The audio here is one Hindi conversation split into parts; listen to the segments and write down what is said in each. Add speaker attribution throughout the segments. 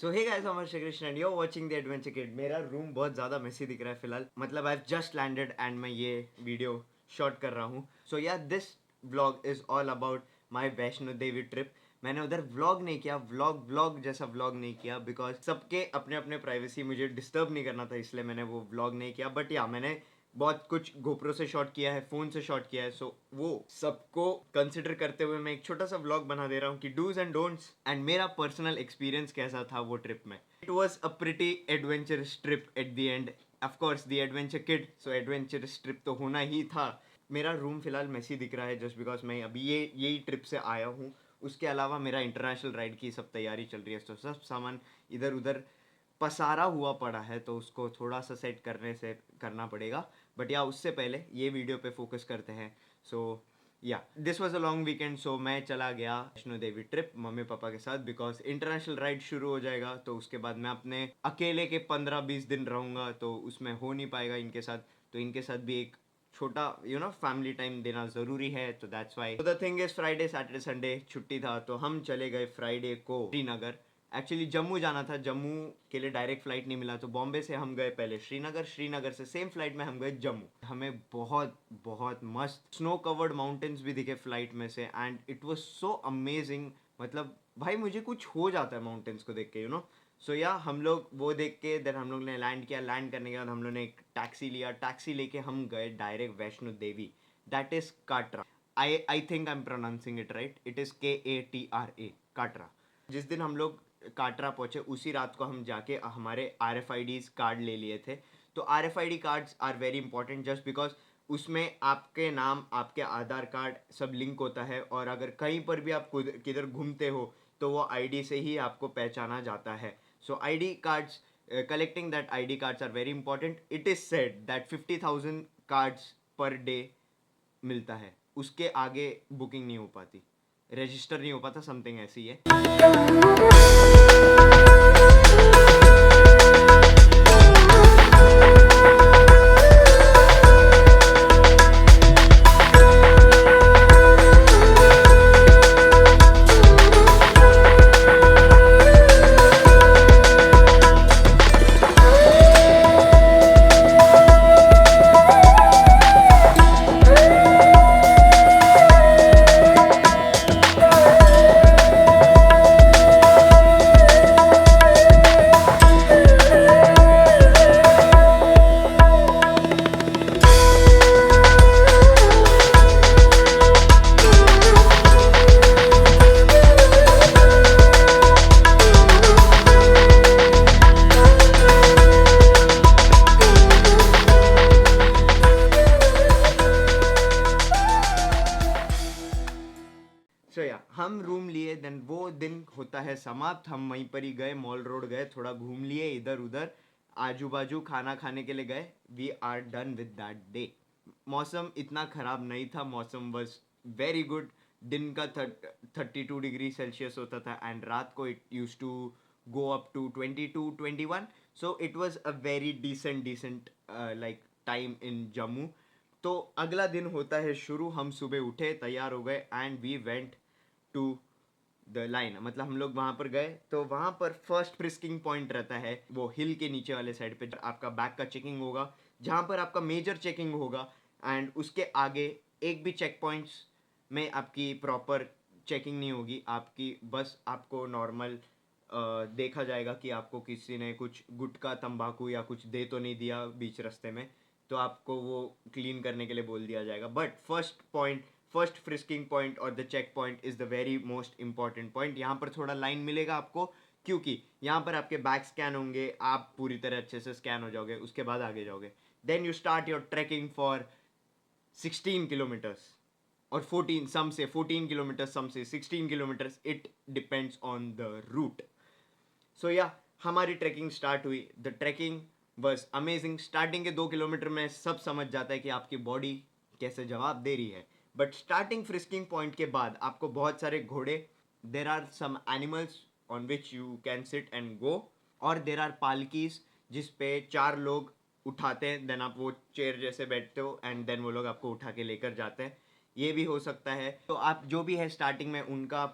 Speaker 1: So hey guys, I'm Shri Krishna and you are watching the adventure kid. मेरा रूम बहुत ज़्यादा मेसी दिख रहा है फिलहाल, मतलब I have just landed and मैं ये वीडियो शॉट कर रहा हूँ। So yeah this vlog is all about my Vaishno Devi trip. मैंने उधर व्लॉग नहीं किया, व्लॉग जैसा व्लॉग नहीं किया, बिकॉज सबके अपने अपने प्राइवेसी मुझे डिस्टर्ब नहीं करना था, इसलिए मैंने वो व्लॉग नहीं किया। बट या मैंने बहुत कुछ गोप्रो से शॉट किया है, फ़ोन से शॉट किया है, सो वो सबको कंसिडर करते हुए मैं एक छोटा सा व्लॉग बना दे रहा हूँ कि डूज एंड डोंट्स एंड मेरा पर्सनल एक्सपीरियंस कैसा था वो ट्रिप में। It was a pretty adventurous trip at the end. Of course the adventure kid, so adventurous trip तो होना ही था। मेरा रूम फिलहाल मेसी दिख रहा है जस्ट बिकॉज मैं अभी यही ट्रिप से आया हूँ। उसके अलावा मेरा इंटरनेशनल राइड की सब तैयारी चल रही है, तो सब सामान इधर उधर पसारा हुआ पड़ा है, तो उसको थोड़ा सा सेट करना पड़ेगा। बट या उससे पहले ये वीडियो पे फोकस करते हैं। So yeah this was a long weekend, so मैं चला गया Vaishno Devi trip mummy papa के साथ, बिकॉज इंटरनेशनल राइड शुरू हो जाएगा, तो उसके बाद मैं अपने अकेले के 15-20 दिन रहूँगा, तो उसमें हो नहीं पाएगा इनके साथ। तो इनके साथ भी एक छोटा फैमिली टाइम देना ज़रूरी है, तो that's why. The thing is Friday Saturday Sunday छुट्टी था, तो हम चले गए फ्राइडे को श्रीनगर। एक्चुअली जम्मू जाना था, जम्मू के लिए डायरेक्ट फ्लाइट नहीं मिला, तो बॉम्बे से हम गए पहले श्रीनगर, श्रीनगर से सेम फ्लाइट में हम गए जम्मू। हमें बहुत बहुत मस्त स्नो कवर्ड माउंटेन्स भी दिखे फ्लाइट में से, and it was so amazing. मतलब भाई मुझे कुछ हो जाता है माउंटेन्स को देख के, सो या हम लोग वो देख के देन हम लोग ने लैंड किया। लैंड करने के बाद हम लोग ने एक टैक्सी लिया, टैक्सी लेके हम गए direct Vaishno Devi. That is Katra. I think I am pronouncing it right, it is KATRA, Katra. जिस दिन हम लोग काटरा पहुंचे उसी रात को हम जाके हमारे RFIDs कार्ड ले लिए थे। तो RFID cards are very important just because उसमें आपके नाम, आपके आधार कार्ड सब लिंक होता है, और अगर कहीं पर भी आप किधर घूमते हो तो वो ID से ही आपको पहचाना जाता है। So ID cards, collecting that ID cards are very important. It is said that 50,000 cards per day मिलता है, उसके आगे बुकिंग नहीं हो पाती, रजिस्टर नहीं हो पाता, समथिंग ऐसी है। सो या हम रूम लिए, देन वो दिन होता है समाप्त। हम वहीं पर ही गए, मॉल रोड गए, थोड़ा घूम लिए इधर उधर, आजू बाजू खाना खाने के लिए गए। We are done with that day. मौसम इतना ख़राब नहीं था, मौसम वॉज वेरी गुड। दिन का 32 डिग्री सेल्सियस होता था, एंड रात को it use to go up to 22-21। So it was a very decent like time in Jammu. तो अगला दिन होता है शुरू। हम सुबह उठे, तैयार हो गए, and we went to the line. मतलब हम लोग वहाँ पर गए, तो वहाँ पर फर्स्ट फ्रिस्किंग पॉइंट रहता है वो हिल के नीचे वाले साइड पे। आपका बैग का चेकिंग होगा, जहाँ पर आपका मेजर चेकिंग होगा, एंड उसके आगे एक भी चेक पॉइंट्स में आपकी प्रॉपर चेकिंग नहीं होगी। आपकी बस आपको नॉर्मल देखा जाएगा कि आपको किसी ने कुछ गुटखा तंबाकू या कुछ दे तो नहीं दिया बीच रास्ते में, तो आपको वो क्लीन करने के लिए बोल दिया जाएगा। बट फर्स्ट फ्रिस्किंग पॉइंट और the check point is the very most important point. यहाँ पर थोड़ा लाइन मिलेगा आपको, क्योंकि यहाँ पर आपके बैग स्कैन होंगे, आप पूरी तरह अच्छे से स्कैन हो जाओगे, उसके बाद आगे जाओगे। Then you start your trekking for 16 kilometres, और 14 kilometres, some say 16 kilometres, it depends on the route. So yeah हमारी ट्रैकिंग स्टार्ट हुई। The trekking was amazing. Starting के 2 किलोमीटर में सब समझ जाता है कि आपकी बॉडी कैसे जवाब दे रही है, बट स्टार्टिंग फ्रिस्किंग पॉइंट के बाद आपको बहुत सारे घोड़े, there are some animals on which you can sit and go, और देर आर पालकीज जिस पे 4 लोग उठाते हैं, देन आप वो चेयर जैसे बैठते हो, एंड देन वो लोग आपको उठा के लेकर जाते हैं। ये भी हो सकता है। तो आप जो भी है स्टार्टिंग में उनका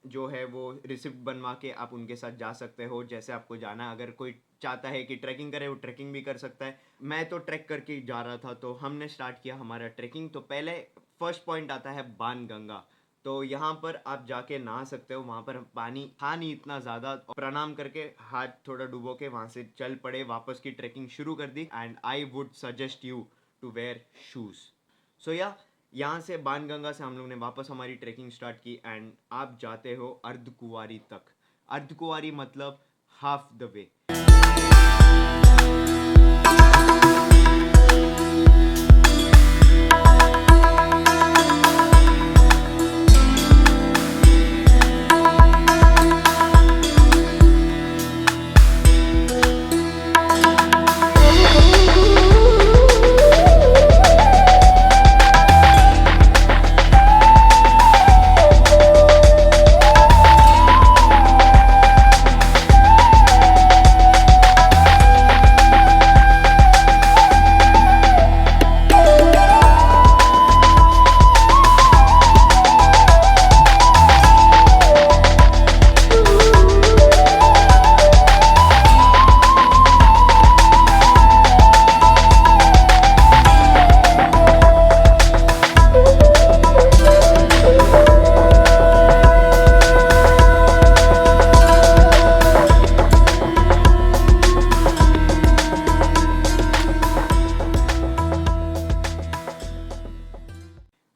Speaker 1: जो है वो रिसिप्ट बनवा के आप उनके साथ जा सकते हो जैसे आपको जाना है। अगर कोई चाहता है कि ट्रैकिंग करे वो ट्रैकिंग भी कर सकता है। मैं तो ट्रैक करके जा रहा था तो हमने स्टार्ट किया हमारा ट्रैकिंग। तो पहले फर्स्ट पॉइंट आता है बाणगंगा। तो यहाँ पर आप जाके नहा सकते हो। वहाँ पर पानी था नहीं इतना ज़्यादा, प्रणाम करके हाथ थोड़ा डुबो के वहाँ से चल पड़े, वापस की ट्रैकिंग शुरू कर दी। And I would suggest you to wear shoes. So yeah यहाँ से बाणगंगा से हम लोग ने वापस हमारी ट्रैकिंग स्टार्ट की एंड आप जाते हो अर्धकुंवारी तक। अर्धकुंवारी मतलब हाफ द वे।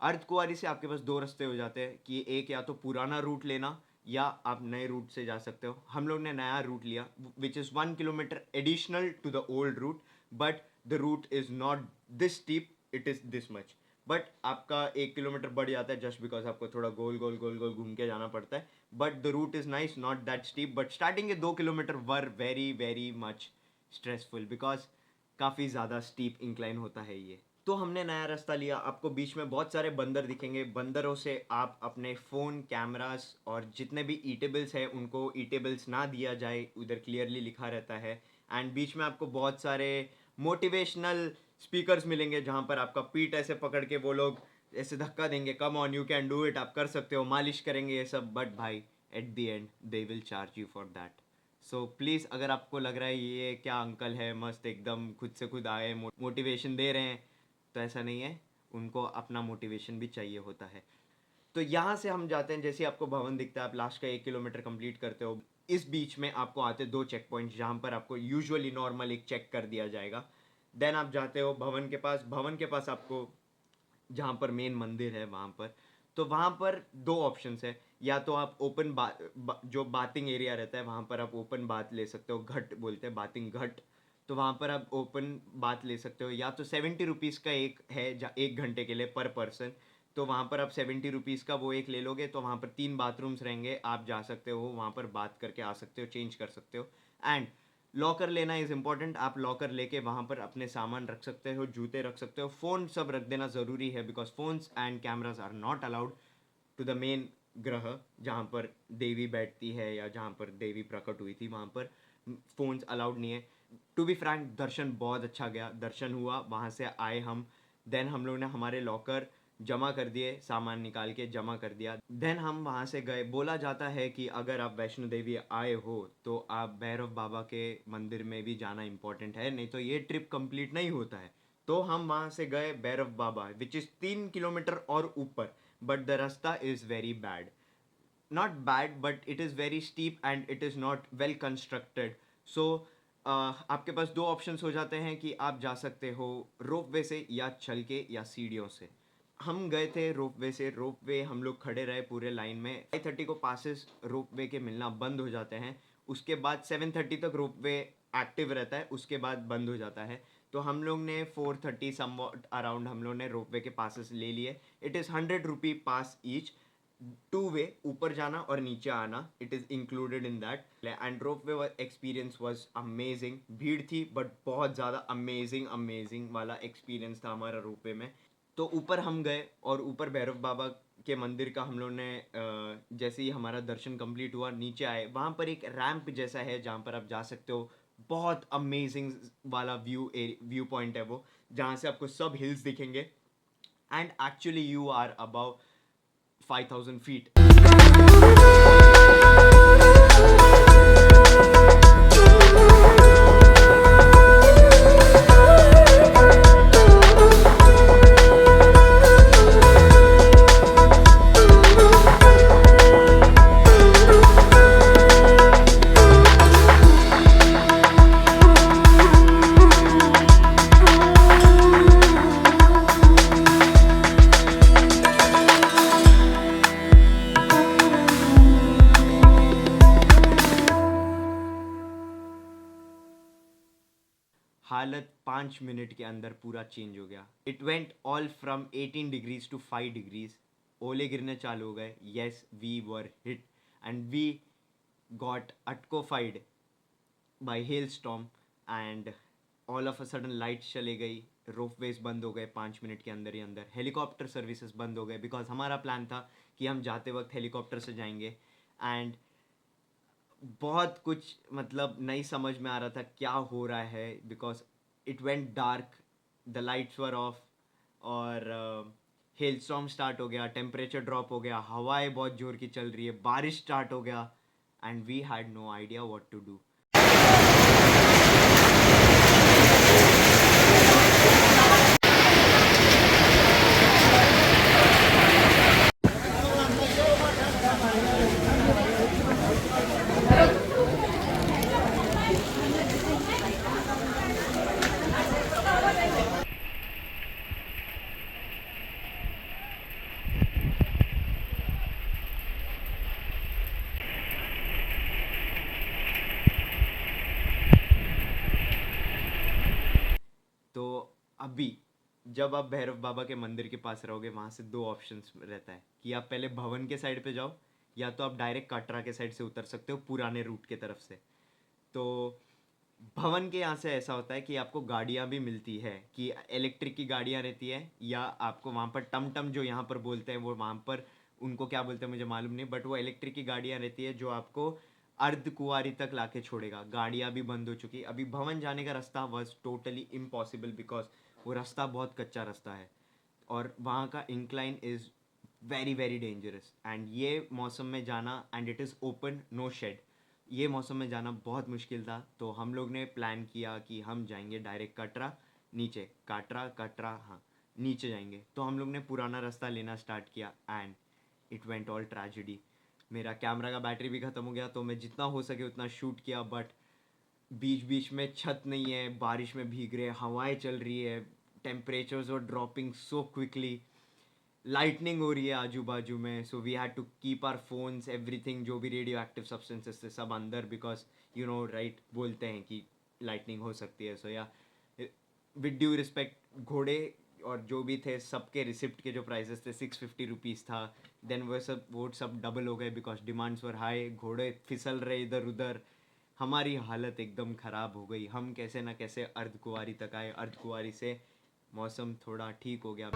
Speaker 1: अर्धकुंवारी से आपके पास दो रास्ते हो जाते हैं कि एक या तो पुराना रूट लेना या आप नए रूट से जा सकते हो। हम लोग ने नया रूट लिया which is 1 kilometre additional to the old route, but the route is not this steep, it is this much. But आपका 1 किलोमीटर बढ़ जाता है जस्ट बिकॉज आपको थोड़ा गोल गोल गोल गोल घूम के जाना पड़ता है। But the route is nice, not that steep. But starting के 2 kilometre were very very much stressful because काफ़ी ज़्यादा स्टीप इंक्लाइन होता है ये। तो हमने नया रास्ता लिया। आपको बीच में बहुत सारे बंदर दिखेंगे। बंदरों से आप अपने फ़ोन, कैमरास और जितने भी ईटेबल्स हैं उनको ईटेबल्स ना दिया जाए, उधर क्लियरली लिखा रहता है। एंड बीच में आपको बहुत सारे मोटिवेशनल स्पीकर्स मिलेंगे जहाँ पर आपका पीठ ऐसे पकड़ के वो लोग ऐसे धक्का देंगे, come on you can do it, आप कर सकते हो, मालिश करेंगे ये सब। बट भाई at the and they will charge you for that. So please, अगर आपको लग रहा है ये क्या अंकल है मस्त एकदम खुद से खुद आए मोटिवेशन दे रहे हैं, तो ऐसा नहीं है। उनको अपना मोटिवेशन भी चाहिए होता है। तो यहाँ से हम जाते हैं, जैसे आपको भवन दिखता है, आप लास्ट का 1 किलोमीटर कंप्लीट करते हो। इस बीच में आपको आते 2 चेक पॉइंट्स जहाँ पर आपको यूजुअली नॉर्मल एक चेक कर दिया जाएगा। देन आप जाते हो भवन के पास। भवन के पास आपको जहाँ पर मेन मंदिर है वहाँ पर, तो वहाँ पर दो ऑप्शंस है। या तो आप ओपन जो बातिंग एरिया रहता है वहाँ पर आप ओपन बात ले सकते हो, घट बोलते हैं बातिंग घट। तो वहाँ पर आप ओपन बात ले सकते हो। या तो 70 रुपीज़ का एक है 1 घंटे के लिए पर पर्सन। तो वहाँ पर आप 70 रुपीज़ का वो एक ले लोगे तो वहाँ पर 3 बाथरूम्स रहेंगे, आप जा सकते हो वहाँ पर बात करके आ सकते हो, चेंज कर सकते हो। एंड लॉकर लेना इज़ इम्पॉर्टेंट। आप लॉकर लेके वहाँ पर अपने सामान रख सकते हो, जूते रख सकते हो, फ़ोन सब रख देना ज़रूरी है because phones and cameras are not allowed to the main ग्रह जहाँ पर देवी बैठती है या जहाँ पर देवी प्रकट हुई थी, वहाँ पर फ़ोन्स अलाउड नहीं है। टू बी फ्रैंक, दर्शन बहुत अच्छा गया, दर्शन हुआ, वहाँ से आए हम। देन हम लोग ने हमारे लॉकर जमा कर दिए, सामान निकाल के जमा कर दिया। देन हम वहाँ से गए। बोला जाता है कि अगर आप वैष्णो देवी आए हो तो आप भैरव बाबा के मंदिर में भी जाना इम्पोर्टेंट है, नहीं तो ये ट्रिप कंप्लीट नहीं होता है। तो हम वहाँ से गए भैरव बाबा विच इज़ 3 किलोमीटर और ऊपर। बट द रास्ता is very bad, not bad but it is very steep and it is not well constructed. So आपके पास दो ऑप्शंस हो जाते हैं कि आप जा सकते हो रोपवे से या चल के या सीढ़ियों से। हम गए थे रोपवे से। रोपवे हम लोग खड़े रहे पूरे लाइन में। 5:30 को पासेस रोपवे के मिलना बंद हो जाते हैं। उसके बाद 7:30 तक रोपवे एक्टिव रहता है, उसके बाद बंद हो जाता है। तो हम लोग ने 4:30 समवॉट अराउंड हम लोग ने रोपवे के पासेस ले लिए। It is 100 rupee pass each, 2 वे, ऊपर जाना और नीचे आना, it is included in that. And rope way experience was amazing. भीड़ थी बट बहुत ज़्यादा अमेजिंग अमेजिंग वाला एक्सपीरियंस था हमारा रोप वे में। तो ऊपर हम गए और ऊपर भैरव बाबा के मंदिर का हम लोग ने जैसे ही हमारा दर्शन कंप्लीट हुआ नीचे आए, वहाँ पर एक रैंप जैसा है जहाँ पर आप जा सकते हो। बहुत अमेजिंग वाला व्यू पॉइंट है वो, जहाँ से आपको सब हिल्स दिखेंगे and actually you are about 5,000 feet. हालत 5 मिनट के अंदर पूरा चेंज हो गया. It went all from 18 degrees to 5 degrees. ओले गिरने चालू हो गए. Yes, we were hit and we got attacked by hail storm and all of a sudden lights चले गई. रोपवेज बंद हो गए 5 मिनट के अंदर ही अंदर. हेलीकॉप्टर सर्विसेज बंद हो गए बिकॉज हमारा प्लान था कि हम जाते वक्त हेलीकॉप्टर से जाएंगे. एंड बहुत कुछ मतलब नहीं समझ में आ रहा था क्या हो रहा है because it went dark, the lights were of और हेल स्टॉर्म स्टार्ट हो गया. टेम्परेचर ड्रॉप हो गया. हवाएं बहुत जोर की चल रही है. बारिश स्टार्ट हो गया and we had no idea what to do. तो अभी जब आप भैरव बाबा के मंदिर के पास रहोगे वहाँ से दो ऑप्शंस रहता है कि आप पहले भवन के साइड पे जाओ या तो आप डायरेक्ट कटरा के साइड से उतर सकते हो पुराने रूट के तरफ से. तो भवन के यहाँ से ऐसा होता है कि आपको गाड़ियाँ भी मिलती है कि इलेक्ट्रिक की गाड़ियाँ रहती है या आपको वहाँ पर टम टम जो यहाँ पर बोलते हैं वो वहाँ पर उनको क्या बोलते हैं मुझे मालूम नहीं, बट वो इलेक्ट्रिक की गाड़ियाँ रहती है जो आपको अर्धकुंवारी तक लाके छोड़ेगा. गाड़ियाँ भी बंद हो चुकी. अभी भवन जाने का रास्ता वॉज टोटली इम्पॉसिबल बिकॉज वो रास्ता बहुत कच्चा रास्ता है और वहाँ का incline is very very dangerous. And ये मौसम में जाना and it is open, no shade, ये मौसम में जाना बहुत मुश्किल था. तो हम लोग ने प्लान किया कि हम जाएंगे डायरेक्ट कटरा नीचे. कटरा हाँ, नीचे जाएंगे. तो हम लोग ने पुराना रास्ता लेना स्टार्ट किया and it went all tragedy. मेरा कैमरा का बैटरी भी ख़त्म हो गया तो मैं जितना हो सके उतना शूट किया, बट बीच बीच में छत नहीं है, बारिश में भीग रहे, हवाएं चल रही है, temperatures were dropping so quickly, lightning हो रही है आजू बाजू में. So we had to keep our phones everything जो भी रेडियो एक्टिव सब्सटेंसेस थे सब अंदर बिकॉज यू नो राइट बोलते हैं कि लाइटनिंग हो सकती है. सो या विद ड्यू रिस्पेक्ट घोड़े और जो भी थे सबके रिसिप्ट के जो प्राइसेस थे 650 रुपीज़ था. देन वो सब डबल हो गए बिकॉज डिमांड्स वर हाई. घोड़े फिसल रहे इधर उधर. हमारी हालत एकदम ख़राब हो गई. हम कैसे ना कैसे अर्धकुंवारी तक आए. अर्धकुंवारी से मौसम थोड़ा ठीक हो गया.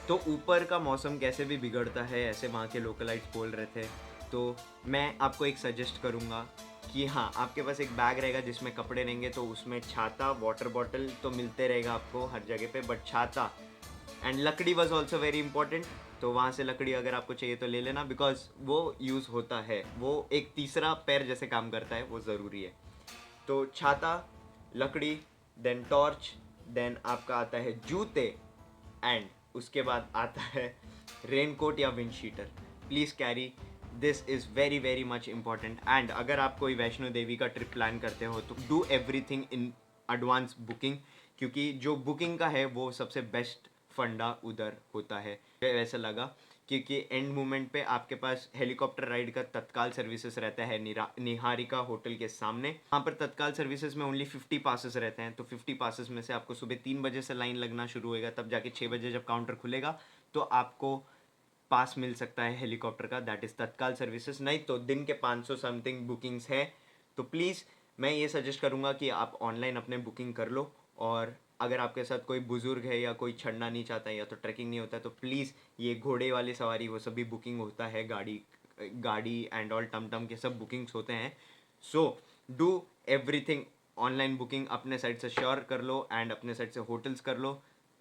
Speaker 1: तो ऊपर का मौसम कैसे भी बिगड़ता है ऐसे वहाँ के लोकलाइट्स बोल रहे थे. तो मैं आपको एक सजेस्ट करूँगा कि हाँ, आपके पास एक बैग रहेगा जिसमें कपड़े रहेंगे तो उसमें छाता, वाटर बॉटल तो मिलते रहेगा आपको हर जगह पे, बट छाता एंड लकड़ी वॉज ऑल्सो वेरी इंपॉर्टेंट. तो वहाँ से लकड़ी अगर आपको चाहिए तो ले लेना बिकॉज वो यूज़ होता है, वो एक तीसरा पैर जैसे काम करता है, वो ज़रूरी है. तो छाता, लकड़ी, देन टॉर्च, देन आपका आता है जूते एंड उसके बाद आता है रेनकोट या wind cheater. Please carry this is very very much important. And अगर आप कोई वैष्णो देवी का ट्रिप प्लान करते हो तो do everything in advance booking क्योंकि जो बुकिंग का है वो सबसे बेस्ट फंडा उधर होता है. वैसा लगा क्योंकि एंड मोमेंट पे आपके पास हेलीकॉप्टर राइड का तत्काल सर्विसेज रहता है निहारिका होटल के सामने. वहाँ पर तत्काल सर्विसेज में ओनली 50 पासेस रहते हैं. तो 50 पासेस में से आपको सुबह 3 बजे से लाइन लगना शुरू होएगा, तब जाके 6 बजे जब काउंटर खुलेगा तो आपको पास मिल सकता है हेलीकॉप्टर का. दैट इज़ तत्काल सर्विसेज. नहीं तो दिन के 500 समथिंग बुकिंग्स है. तो प्लीज़ मैं ये सजेस्ट करूँगा कि आप ऑनलाइन अपने बुकिंग कर लो. और अगर आपके साथ कोई बुज़ुर्ग है या कोई चढ़ना नहीं चाहता है या तो ट्रैकिंग नहीं होता है तो प्लीज़ ये घोड़े वाली सवारी वो सभी बुकिंग होता है. गाड़ी एंड ऑल टम टम के सब बुकिंग्स होते हैं. So do everything online booking अपने साइड से श्योर कर लो एंड अपने साइड से होटल्स कर लो,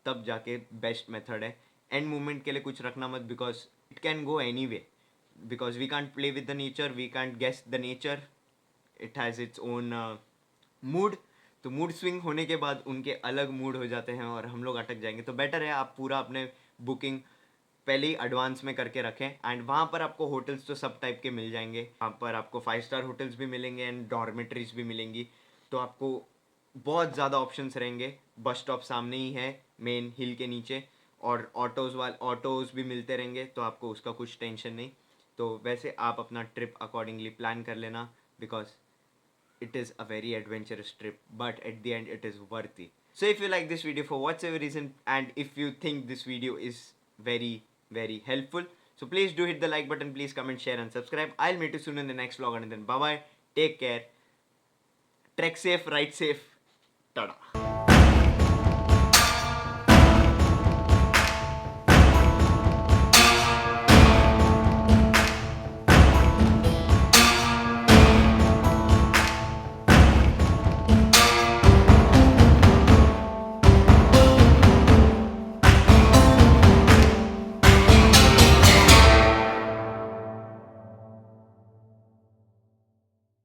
Speaker 1: तब जाके बेस्ट मेथड है. एंड मूवमेंट के लिए कुछ रखना मत, because it can go any way, because we can't play with the nature, we can't guess the nature, it has its own mood. तो मूड स्विंग होने के बाद उनके अलग मूड हो जाते हैं और हम लोग अटक जाएंगे. तो बेटर है आप पूरा अपने बुकिंग पहले ही एडवांस में करके रखें. एंड वहाँ पर आपको होटल्स तो सब टाइप के मिल जाएंगे. वहाँ पर आपको 5 स्टार होटल्स भी मिलेंगे एंड डॉर्मेटरीज भी मिलेंगी. तो आपको बहुत ज़्यादा ऑप्शंस रहेंगे. बस स्टॉप सामने ही है मेन हिल के नीचे, और ऑटोज़ भी मिलते रहेंगे, तो आपको उसका कुछ टेंशन नहीं. तो वैसे आप अपना ट्रिप अकॉर्डिंगली प्लान कर लेना, because it is a very adventurous trip, but at the end it is worthy. So if you like this video for whatsoever reason, and if you think this video is very helpful, so please do hit the like button, please comment, share and subscribe. I'll meet you soon in the next vlog, and then bye bye, take care, trek safe, ride safe, tada.